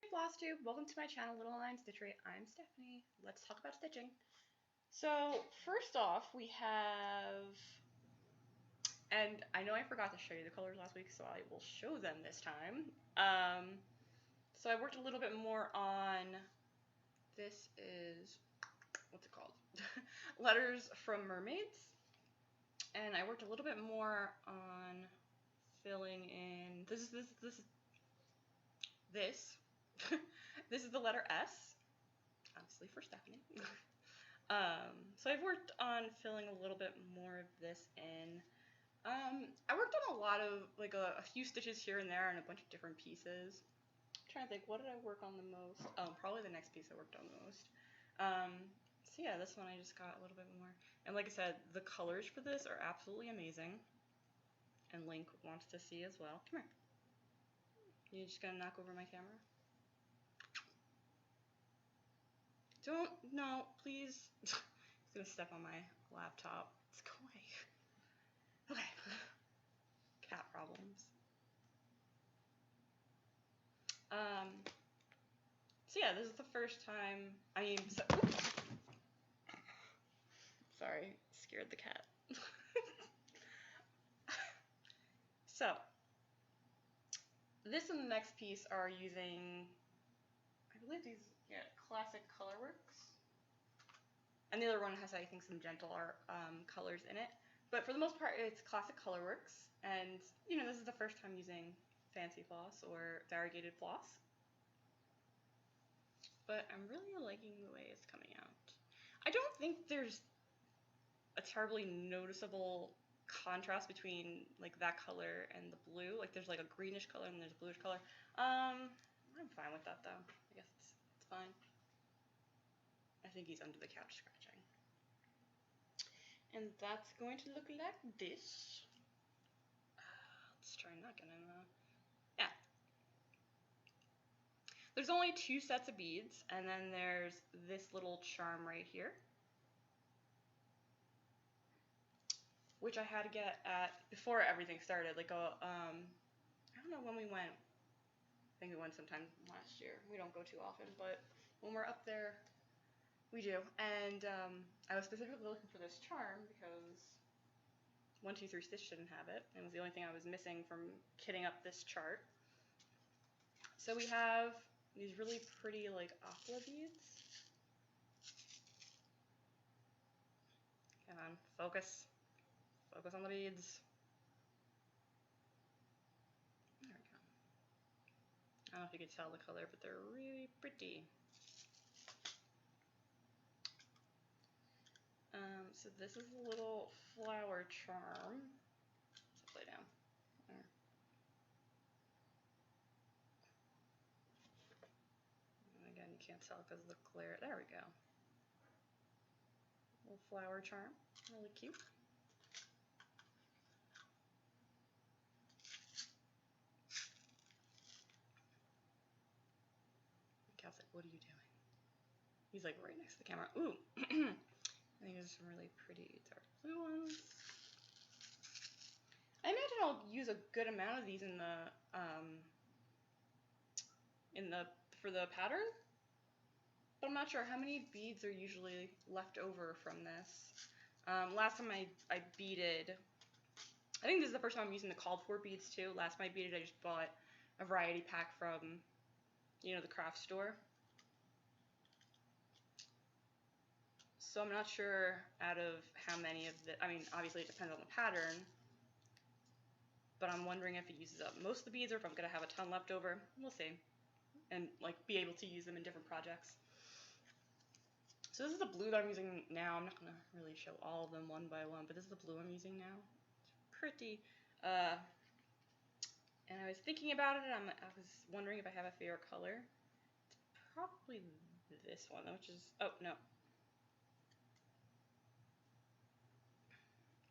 Flosstube, welcome to my channel, littlelionstitchery. I'm Stephanie. Let's talk about stitching. So first off, we have, and I know I forgot to show you the colors last week, so I will show them this time. So I worked a little bit more on, this is, what's it called? Letters from Mermaids. And I worked a little bit more on filling in, this is the letter S, obviously for Stephanie. So I've worked on filling a little bit more of this in. I worked on a lot of, like a few stitches here and there and a bunch of different pieces. I'm trying to think, what did I work on the most? Oh, probably the next piece I worked on the most. So yeah, this one I just got a little bit more. And like I said, the colors for this are absolutely amazing. And Link wants to see as well. Come here. You just gonna knock over my camera? Don't, no, please. He's gonna step on my laptop. Let's go away. Okay. Cat problems. So yeah, this is the first time, sorry, scared the cat. So, this and the next piece are using, I believe these, yeah, classic Colorworks. And the other one has, I think, some gentle art colors in it. But for the most part, it's classic Colorworks. And, you know, this is the first time using fancy floss or variegated floss. But I'm really liking the way it's coming out. I don't think there's a terribly noticeable contrast between, like, that color and the blue. Like, there's, like, a greenish color and there's a bluish color. I'm fine with that, though. I guess it's fine. I think he's under the couch scratching. And that's going to look like this. Let's try not getting in the... Yeah. There's only 2 sets of beads, and then there's this little charm right here, which I had to get at before everything started. Like I don't know when we went. I think we went sometime last year. We don't go too often, but when we're up there, we do. And I was specifically looking for this charm because 123stitch didn't have it. It was the only thing I was missing from kitting up this chart. So we have these really pretty, like, aqua beads. Come on, focus. Focus on the beads. There we go. I don't know if you can tell the color, but they're really pretty. So this is a little flower charm. Let's lay down. There. And again, you can't tell because of the glare. There we go. Little flower charm. Really cute. Cal's like, what are you doing? He's like right next to the camera. Ooh. I think there's some really pretty dark blue ones. I imagine I'll use a good amount of these in the for the pattern, but I'm not sure how many beads are usually left over from this. Last time I beaded, I think this is the first time I'm using the called for beads too. Last time I beaded, I just bought a variety pack from, you know, the craft store. So I'm not sure out of how many of the, I mean, obviously it depends on the pattern, but I'm wondering if it uses up most of the beads or if I'm going to have a ton left over. We'll see. And, like, be able to use them in different projects. So this is the blue that I'm using now. I'm not going to really show all of them one by one, but this is the blue I'm using now. It's pretty. And I was thinking about it, and I was wondering if I have a favorite color. It's probably this one, which is, oh, no.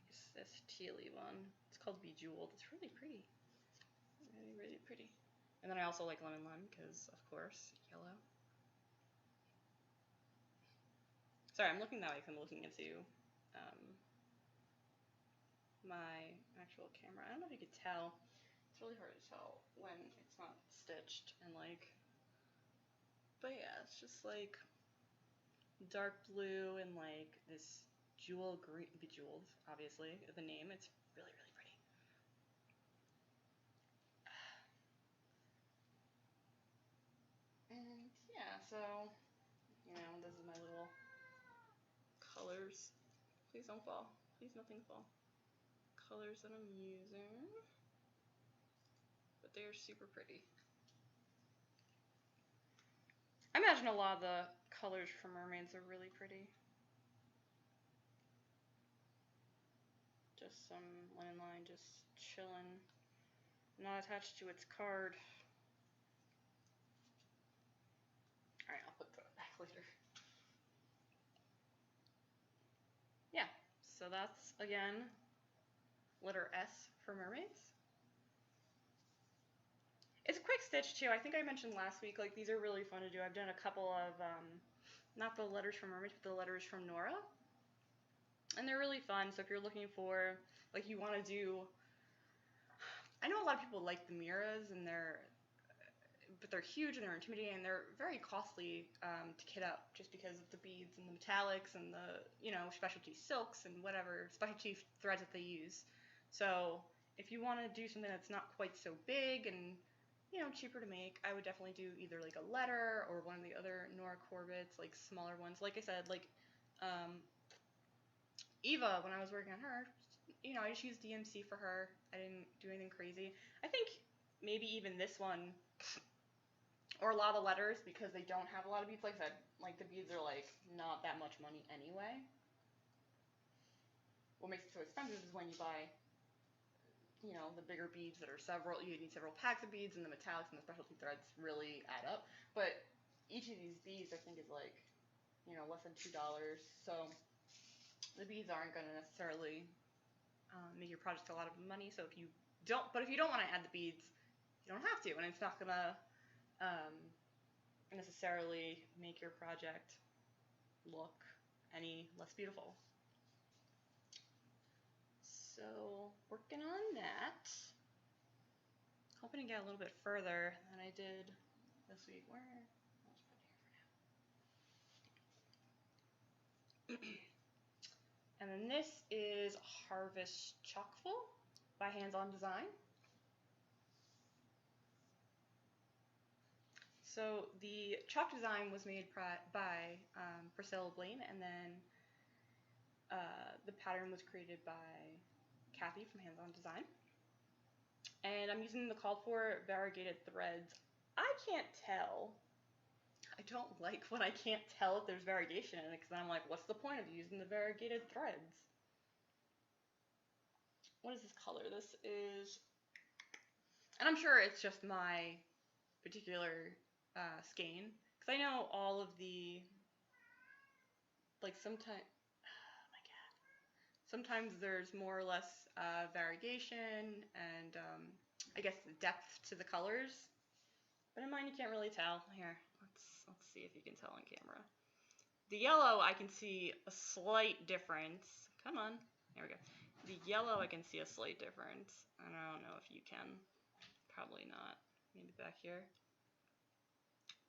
It's this tealy one. It's called Bejeweled. It's really pretty. Really, really pretty. And then I also like lemon lime because, of course, yellow. Sorry, I'm looking that way because I'm looking into my actual camera. I don't know if you could tell. It's really hard to tell when it's not stitched and, like, it's just like dark blue and like this jewel green, bejeweled, obviously, the name. It's really, really pretty. And yeah, so, you know, this is my little colors. Please don't fall. Please nothing fall. Colors that I'm using. But they are super pretty. I imagine a lot of the colors from Mermaids are really pretty. Just some linen line just chilling, not attached to its card. Alright, I'll put that back later. Yeah, so that's, again, letter S for Mermaids. It's a quick stitch too. I think I mentioned last week, like, these are really fun to do. I've done a couple of, not the letters from Mermaids, but the letters from Nora. And they're really fun, so if you're looking for, like, you want to do, I know a lot of people like the Miras, and but they're huge and they're intimidating and they're very costly to kit up, just because of the beads and the metallics and the, you know, specialty silks and whatever specialty threads that they use. So if you want to do something that's not quite so big and, you know, cheaper to make, I would definitely do either like a letter or one of the other Nora Corbett's, like smaller ones. Like I said, like Eva, when I was working on her, you know, I just used DMC for her. I didn't do anything crazy. I think maybe even this one, or a lot of letters, because they don't have a lot of beads, like I said, like the beads are like not that much money anyway. What makes it so expensive is when you buy, you know, the bigger beads that are you need several packs of beads, and the metallics and the specialty threads really add up. But each of these beads I think is like, you know, less than $2. So the beads aren't going to necessarily make your project a lot of money. So if you don't want to add the beads, you don't have to, and it's not going to necessarily make your project look any less beautiful. So working on that, hoping to get a little bit further than I did this week. I'll just put it here for now. And then this is Harvest Chockful by Hands On Design. So the chalk design was made by Priscilla Blaine, and then the pattern was created by Kathy from Hands On Design. And I'm using the called for variegated threads. I can't tell. I don't like when I can't tell if there's variegation in it, because I'm like, what's the point of using the variegated threads? What is this color? This is, and I'm sure it's just my particular skein, because I know all of the, like, sometimes there's more or less variegation and I guess depth to the colors, but in mine you can't really tell. Here, let's see if you can tell on camera. The yellow, I can see a slight difference. Come on, there we go. The yellow, I can see a slight difference. I don't know if you can. Probably not. Maybe back here.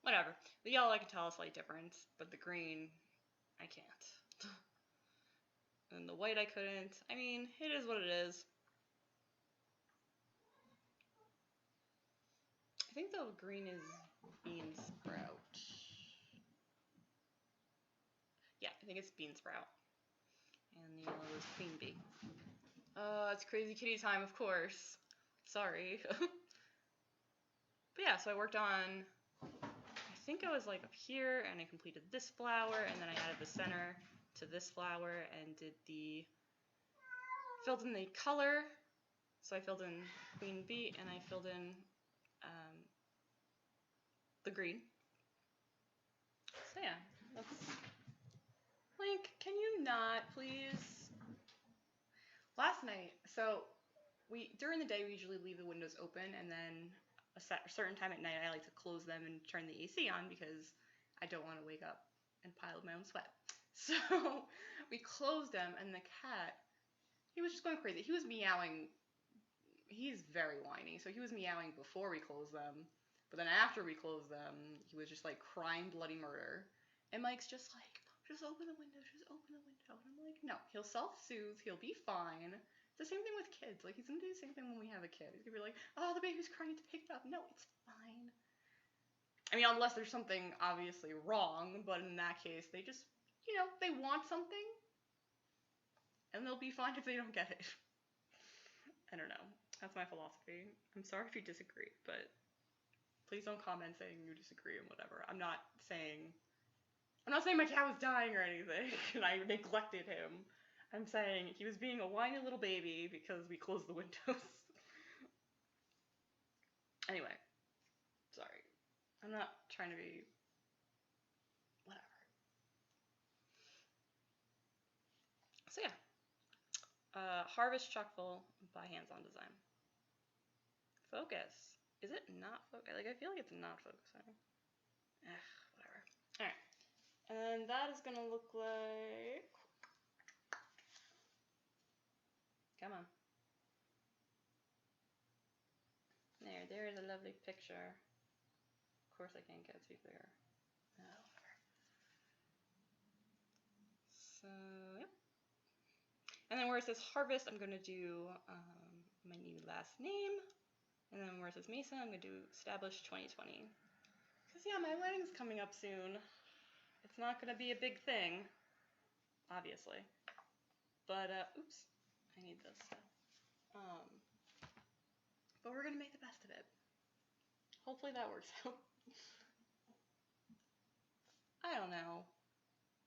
Whatever. The yellow, I can tell a slight difference, but the green, I can't. And the white, I couldn't. I mean, it is what it is. I think the green is bean sprout. Yeah, I think it's bean sprout. And the yellow is queen bee. It's crazy kitty time, of course. Sorry. But yeah, so I worked on, I think I was like up here, and I completed this flower, and then I added the center to this flower and filled in the color. So I filled in queen bee, and I filled in the green. So yeah, that's, Link, can you not, please? Last night, so during the day we usually leave the windows open, and then a certain time at night I like to close them and turn the AC on, because I don't want to wake up and pile my own sweat. So we closed them, and the cat, he was just going crazy. He was meowing. He's very whiny, so he was meowing before we closed them. But then after we closed them, he was just like crying bloody murder. And Mike's just like, just open the window, just open the window. And I'm like, no, he'll self-soothe, he'll be fine. It's the same thing with kids. Like, he's gonna do the same thing when we have a kid. He's gonna be like, oh, the baby's crying, to pick it up. No, it's fine. I mean, unless there's something obviously wrong, but in that case, they just, you know, they want something, and they'll be fine if they don't get it. I don't know. That's my philosophy. I'm sorry if you disagree, but please don't comment saying you disagree and whatever. I'm not saying my cat was dying or anything, and I neglected him. I'm saying he was being a whiny little baby because we closed the windows. Anyway, sorry. I'm not trying to be whatever. So yeah. Harvest Chockful by Hands On Design. Focus. Is it not focus? Like, I feel like it's not focusing. Whatever. Alright. And that is gonna look like... Come on. There is a lovely picture. Of course I can't get too clear. Whatever. So, yeah. And then where it says Harvest, I'm gonna do my new last name. And then where it says Mesa, I'm gonna do Established 2020. Because yeah, my wedding's coming up soon. It's not gonna be a big thing, obviously. But, oops, I need this. But we're gonna make the best of it. Hopefully that works out. I don't know.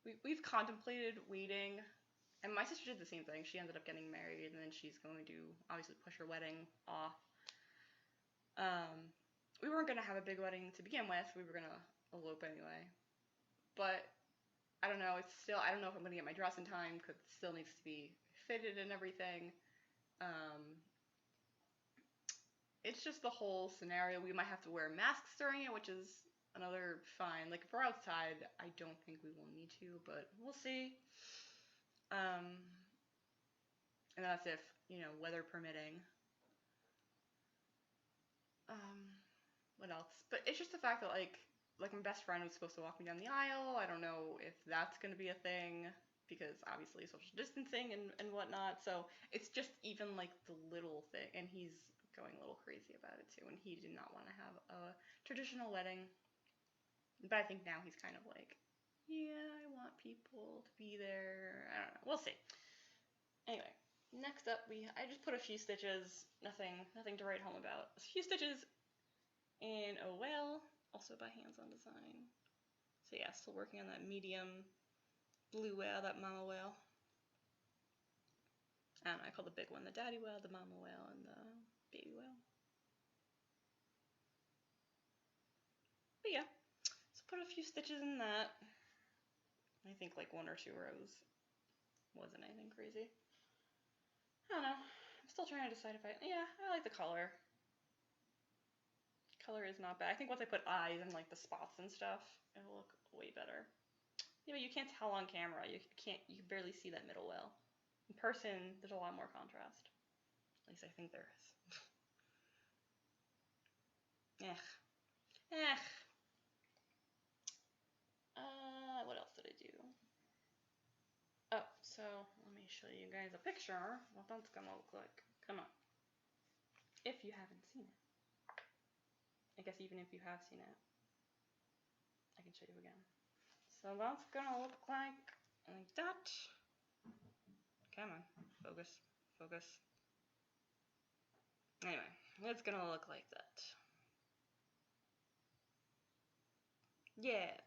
We've contemplated waiting, and my sister did the same thing. She ended up getting married, and then she's going to obviously push her wedding off. We weren't gonna have a big wedding to begin with. We were gonna elope anyway. But I don't know. It's still, I don't know if I'm gonna get my dress in time because it still needs to be fitted and everything. It's just the whole scenario. We might have to wear masks during it, which is another fine. Like, if we're outside, I don't think we will need to, but we'll see. And that's if, you know, weather permitting. What else? But it's just the fact that, like my best friend was supposed to walk me down the aisle. I don't know if that's going to be a thing, because obviously social distancing and whatnot. So it's just even, like, the little thing. And he's going a little crazy about it, too. And he did not want to have a traditional wedding. But I think now he's kind of like, yeah, I want people to be there. I don't know. We'll see. Anyway, next up, I just put a few stitches. Nothing to write home about. A few stitches in a whale, also by Hands On Design. So yeah, still working on that medium blue whale, that mama whale. I don't know, I call the big one the daddy whale, the mama whale, and the baby whale. But yeah, so put a few stitches in that. I think like 1 or 2 rows. Wasn't anything crazy. I don't know. I'm still trying to decide if I like the color. Color is not bad. I think once I put eyes and like the spots and stuff, it'll look way better. Yeah, but you can't tell on camera. You can barely see that middle whale. In person, there's a lot more contrast. At least I think there is. What else did I do? Oh, so let me show you guys a picture of what that's gonna look like. Come on. If you haven't seen it. I guess even if you have seen it, I can show you again. So that's gonna look like that. Come on, focus. Anyway, it's gonna look like that. Yeah,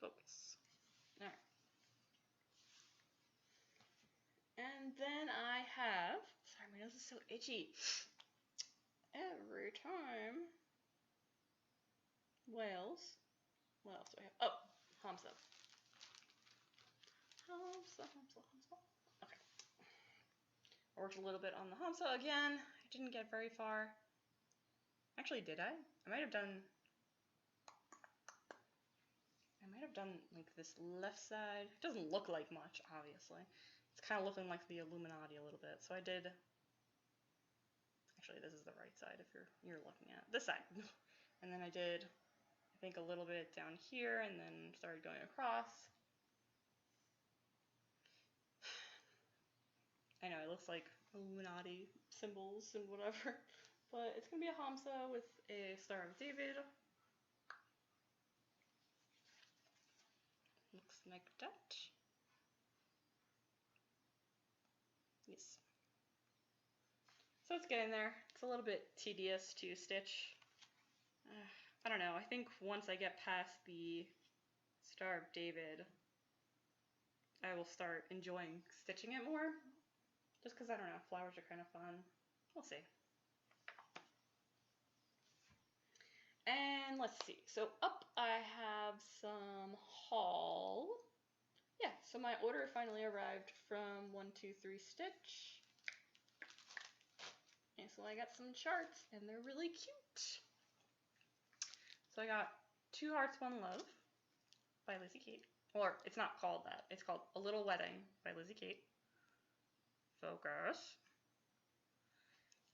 focus. Alright. And then I have, sorry, my nose is so itchy. Every time. Whales. What else do I have? Oh, Hamsa. Okay. I worked a little bit on the Hamsa again. I didn't get very far. Actually, did I? I might have done like this left side. It doesn't look like much, obviously. It's kind of looking like the Illuminati a little bit. So I did. Actually, this is the right side if you're looking at this side. And then I did, I think, a little bit down here and then started going across. I know, it looks like Illuminati symbols and whatever, but it's going to be a Hamsa with a Star of David. Looks like that. Yes. So it's getting there. It's a little bit tedious to stitch. I don't know, I think once I get past the Star of David, I will start enjoying stitching it more. Just because, I don't know, flowers are kind of fun. We'll see. And let's see. So up I have some haul. Yeah, so my order finally arrived from 123stitch. And so I got some charts, and they're really cute. So I got 2 Hearts, 1 Love by Lizzie Kate. Or, it's not called that. It's called A Little Wedding by Lizzie Kate. Focus.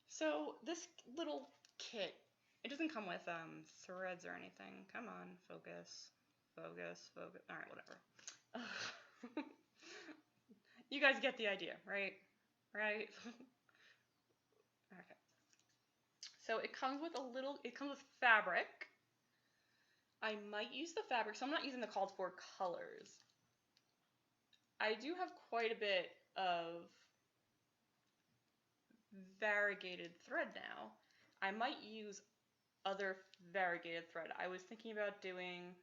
So this little kit, it doesn't come with threads or anything. Come on, focus. Focus, focus. Alright, whatever. You guys get the idea, right? Right? Okay. So it comes with fabric. I might use the fabric, so I'm not using the called for colors. I do have quite a bit of variegated thread now. I might use other variegated thread. I was thinking about doing,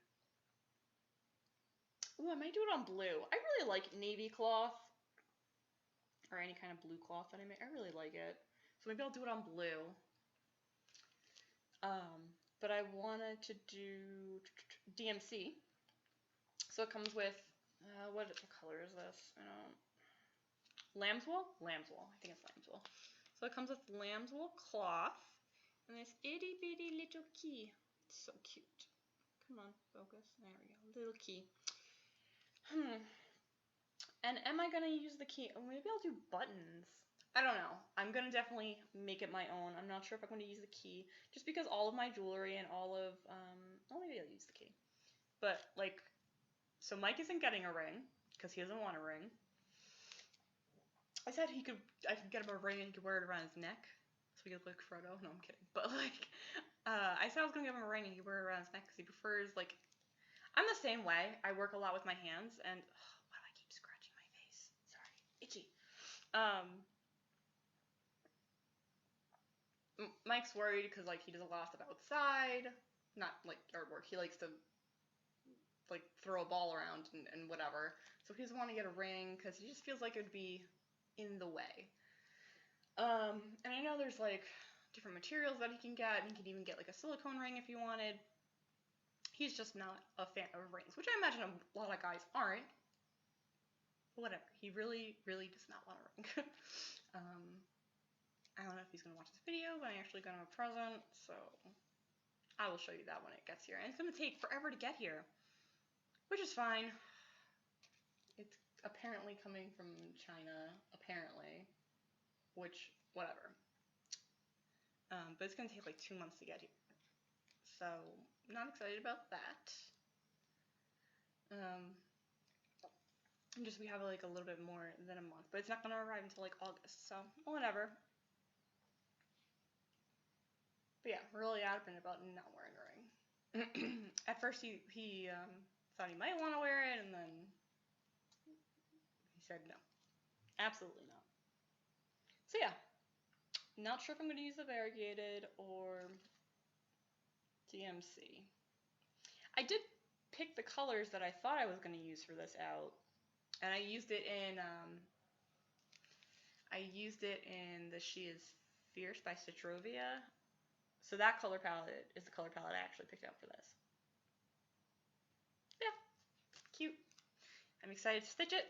ooh, I might do it on blue. I really like navy cloth, or any kind of blue cloth that I make. I really like it. So maybe I'll do it on blue. But I wanted to do DMC. So it comes with, what color is this? I don't, lambswool? Lambswool. I think it's lambswool. So it comes with lambswool cloth and this itty bitty little key. It's so cute. Come on, focus. There we go. Little key. And am I gonna use the key? Oh, maybe I'll do buttons. I don't know. I'm gonna definitely make it my own. I'm not sure if I'm gonna use the key, just because all of my jewelry and all of oh, maybe I'll use the key. But like, so Mike isn't getting a ring because he doesn't want a ring. I said I could get him a ring and he could wear it around his neck so he could look like Frodo. No, I'm kidding. But like, I said I was gonna give him a ring and he could wear it around his neck because he prefers, like, I'm the same way. I work a lot with my hands and why do I keep scratching my face? Sorry, itchy. Mike's worried because, like, he does a lot of stuff outside, not like yard work. He likes to like throw a ball around and whatever. So he doesn't want to get a ring because he just feels like it would be in the way. And I know there's like different materials that he can get, and he can even get like a silicone ring if he wanted. He's just not a fan of rings, which I imagine a lot of guys aren't. But whatever. He really, really does not want a ring. I don't know if he's going to watch this video, but I actually got him a present, so I will show you that when it gets here. And it's going to take forever to get here, which is fine. It's apparently coming from China, apparently, which, whatever. But it's going to take like 2 months to get here. So, not excited about that. We have like a little bit more than a month, but it's not going to arrive until like August, so whatever. But yeah, really adamant about not wearing a ring. At first he thought he might want to wear it, and then he said no. Absolutely not. So yeah, not sure if I'm going to use the variegated or DMC. I did pick the colors that I thought I was going to use for this out, and I used it in the She Is Fierce by Stitchrovia. So that color palette is the color palette I actually picked out for this. Yeah, cute. I'm excited to stitch it.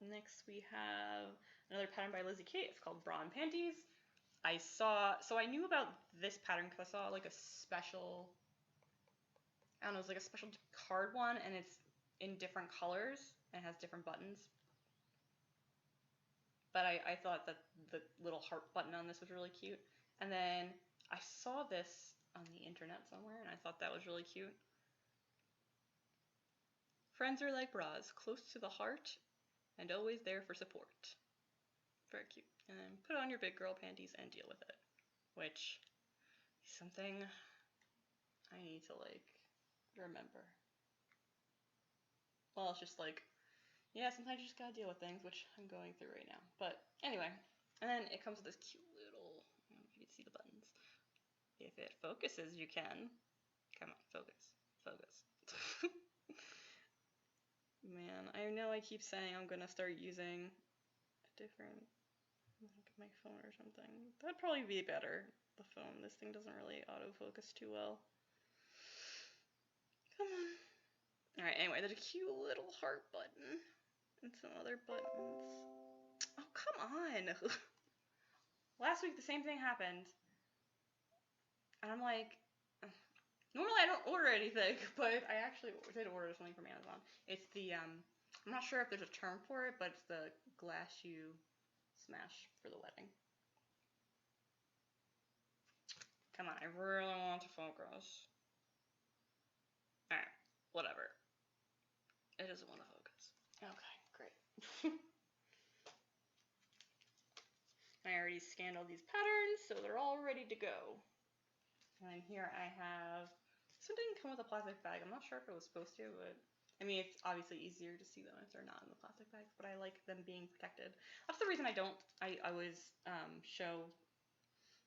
Next we have another pattern by Lizzie Kate. It's called Bra and Panties. So I knew about this pattern because I saw like a special, I don't know, it's like a special card one, and it's in different colors and it has different buttons. but I thought that the little heart button on this was really cute. And then I saw this on the internet somewhere, and I thought that was really cute. Friends are like bras, close to the heart, and always there for support. Very cute. And then put on your big girl panties and deal with it, which is something I need to, like, remember. Well, it's just like, yeah, sometimes you just gotta deal with things, which I'm going through right now. But anyway, and then it comes with this cute little, I don't know if you can see the buttons. If it focuses, you can. Come on, focus. Focus. Man, I know I keep saying I'm gonna start using a different, like, my phone or something. That'd probably be better, the phone. This thing doesn't really autofocus too well. Come on. Alright, anyway, there's a cute little heart button and some other buttons. Oh, come on! Last week the same thing happened. And I'm like, normally I don't order anything, but I actually did order something from Amazon. It's the, I'm not sure if there's a term for it, but it's the glass you smash for the wedding. Come on, I really want to focus. Alright, whatever. It doesn't want to focus. Okay, great. I already scanned all these patterns, so they're all ready to go. And then here I have, this one didn't come with a plastic bag. I'm not sure if it was supposed to, but I mean, it's obviously easier to see them if they're not in the plastic bags, but I like them being protected. That's the reason I always show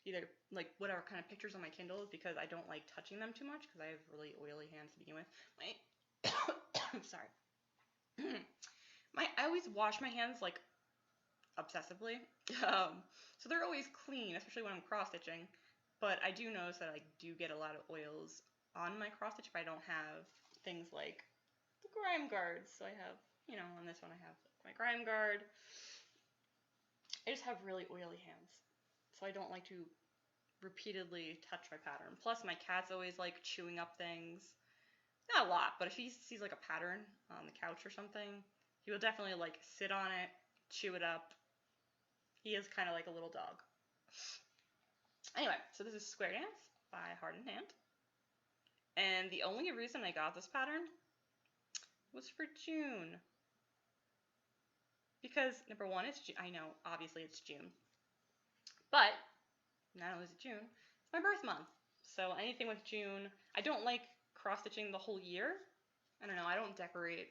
either, like, whatever kind of pictures on my Kindle, because I don't like touching them too much, because I have really oily hands to begin with. I'm sorry. I always wash my hands, like, obsessively, so they're always clean, especially when I'm cross-stitching, but I do notice that I do get a lot of oils on my cross-stitch if I don't have things like the grime guards. So I have, you know, on this one I have my grime guard. I just have really oily hands, so I don't like to repeatedly touch my pattern. Plus my cat's always like chewing up things. Not a lot, but if he sees like a pattern on the couch or something, he will definitely like sit on it, chew it up. He is kind of like a little dog. Anyway, so this is Square Dance by Heart and Hand. And the only reason I got this pattern was for June. Because, number one, it's June. I know, obviously it's June. But, not only is it June, it's my birth month. So anything with June, I don't like cross-stitching the whole year. I don't know, I don't decorate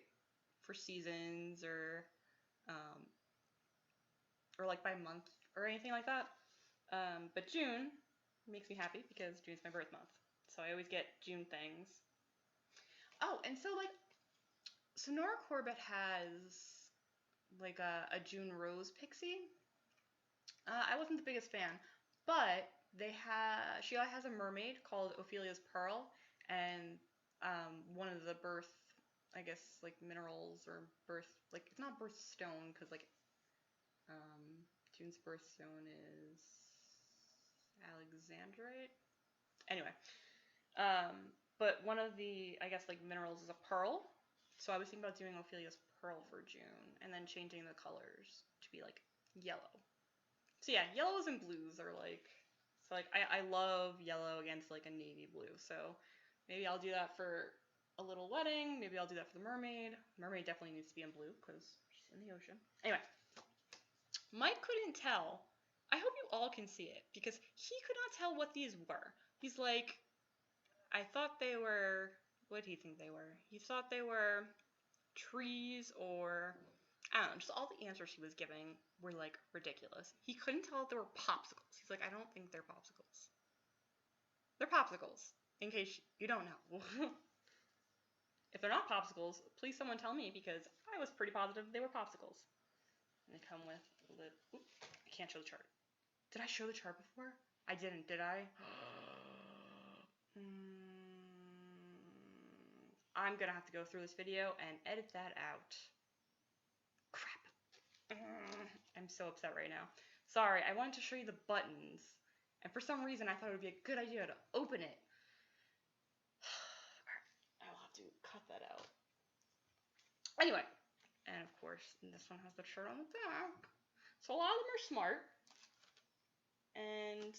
for seasons or like by month or anything like that. But June makes me happy because June's my birth month. So I always get June things. Oh, and so like, so Nora Corbett has like a June Rose pixie. I wasn't the biggest fan, but she has a mermaid called Ophelia's Pearl, and one of the birth, I guess, like minerals or birth, like it's not birthstone because like June's birthstone is Alexandrite. Anyway, but one of the, I guess, like minerals is a pearl. So I was thinking about doing Ophelia's Pearl for June and then changing the colors to be like yellow. So yeah, yellows and blues are like, so like I love yellow against like a navy blue. So maybe I'll do that for a little wedding. Maybe I'll do that for the mermaid. Mermaid definitely needs to be in blue because she's in the ocean. Anyway, Mike couldn't tell. I hope you all can see it because he could not tell what these were. He's like, I thought they were, what did he think they were? He thought they were trees or, I don't know, just all the answers he was giving were like ridiculous. He couldn't tell if they were popsicles. He's like, I don't think they're popsicles. They're popsicles, in case you don't know. If they're not popsicles, please someone tell me because I was pretty positive they were popsicles. And they come with I can't show the chart. Did I show the chart before? I didn't, did I? I'm gonna have to go through this video and edit that out. Crap. I'm so upset right now. Sorry, I wanted to show you the buttons, and for some reason I thought it would be a good idea to open it. I'll have to cut that out. Anyway, and of course, this one has the chart on the back. So a lot of them are smart and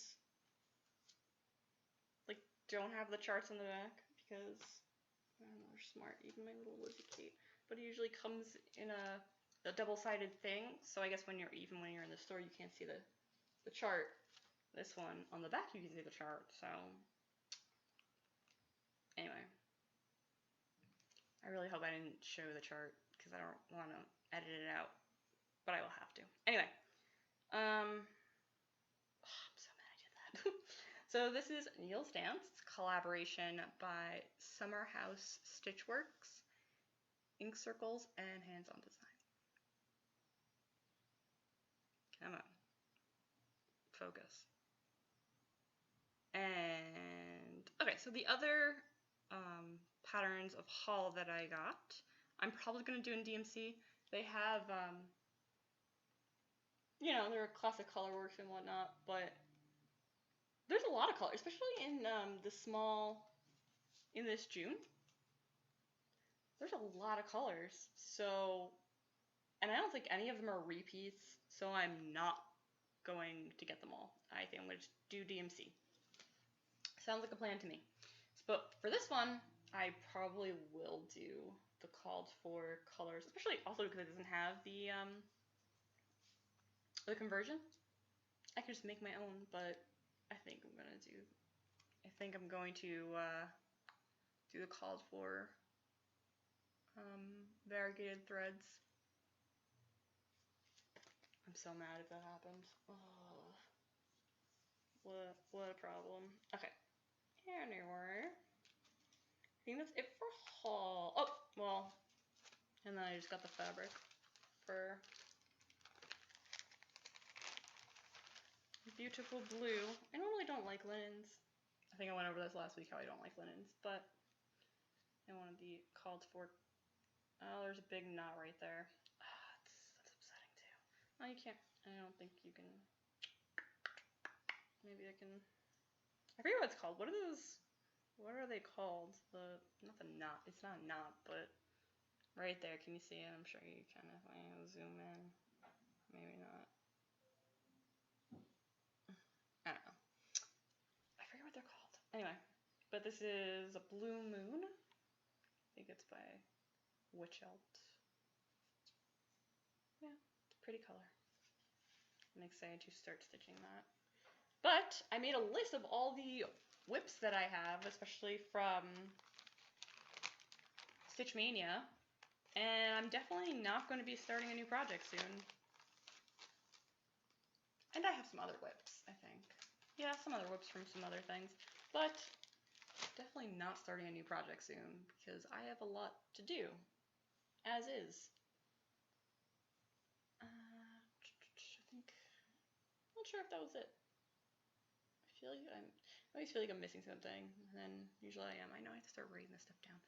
like don't have the charts on the back because I don't know, they're smart. Even my little Lizzie Kate, but it usually comes in a double-sided thing. So I guess when you're in the store, you can't see the chart. This one on the back, you can see the chart. So anyway, I really hope I didn't show the chart because I don't want to edit it out, but I will have to. Anyway, I'm so mad I did that. So this is Neil's Dance. It's a collaboration by Summer House Stitchworks, Ink Circles, and Hands-On Design. Come on. Focus. And, okay, so the other patterns of haul that I got, I'm probably going to do in DMC. They have, you know, they're classic color works and whatnot, but there's a lot of colors, especially in in this June. There's a lot of colors, so, and I don't think any of them are repeats, so I'm not going to get them all. I think I'm going to do DMC. Sounds like a plan to me. But for this one, I probably will do the called for colors, especially also because it doesn't have the conversion. I can just make my own, but I think I'm going to do the called for variegated threads. I'm so mad if that happens. Oh, what a problem. Okay. Anyway, I think that's it for haul. Oh, well, and then I just got the fabric for beautiful blue. I normally don't like linens. I think I went over this last week how I don't like linens, but I wanted the called for. Oh, there's a big knot right there. That's upsetting too. Oh, you can't. I don't think you can. Maybe I can. I forget what it's called. What are those? What are they called? Not the knot. It's not a knot, but right there. Can you see it? I'm sure you can if I zoom in. Maybe not. I don't know. I forget what they're called. Anyway, but this is a Blue Moon. I think it's by Witchelt. Yeah, it's a pretty color. I'm excited to start stitching that. But I made a list of all the whips that I have, especially from Stitch Mania, and I'm definitely not going to be starting a new project soon. And I have some other whips, I think. Yeah, some other whips from some other things, but definitely not starting a new project soon because I have a lot to do, as is. I think, I'm not sure if that was it. I always feel like I'm missing something, and then usually I am. I know I have to start writing this stuff down.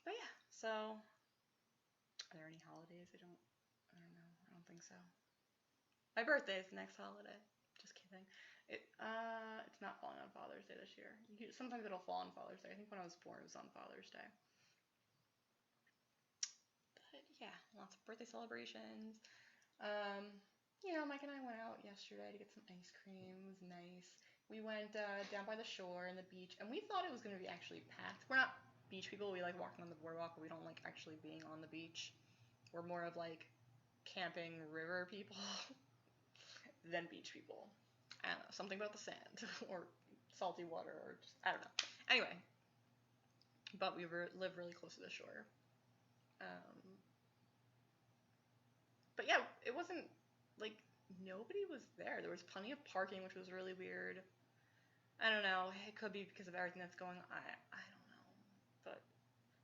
But yeah, so are there any holidays? I don't know. I don't think so. My birthday is the next holiday. Just kidding. It's not falling on Father's Day this year. Sometimes it'll fall on Father's Day. I think when I was born it was on Father's Day. But yeah, lots of birthday celebrations. You know, Mike and I went out yesterday to get some ice cream. It was nice. We went down by the shore and the beach, and we thought it was going to be actually packed. We're not beach people. We like walking on the boardwalk, but we don't like actually being on the beach. We're more of like camping river people than beach people. I don't know, something about the sand or salty water or just, I don't know. Anyway, but we live really close to the shore. But yeah, it wasn't like nobody was there. There was plenty of parking, which was really weird. I don't know. It could be because of everything that's going on. I don't know. But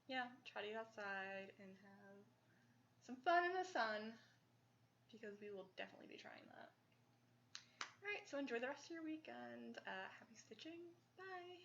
yeah, try to get outside and have some fun in the sun because we will definitely be trying that. Alright, so enjoy the rest of your weekend. Happy stitching. Bye.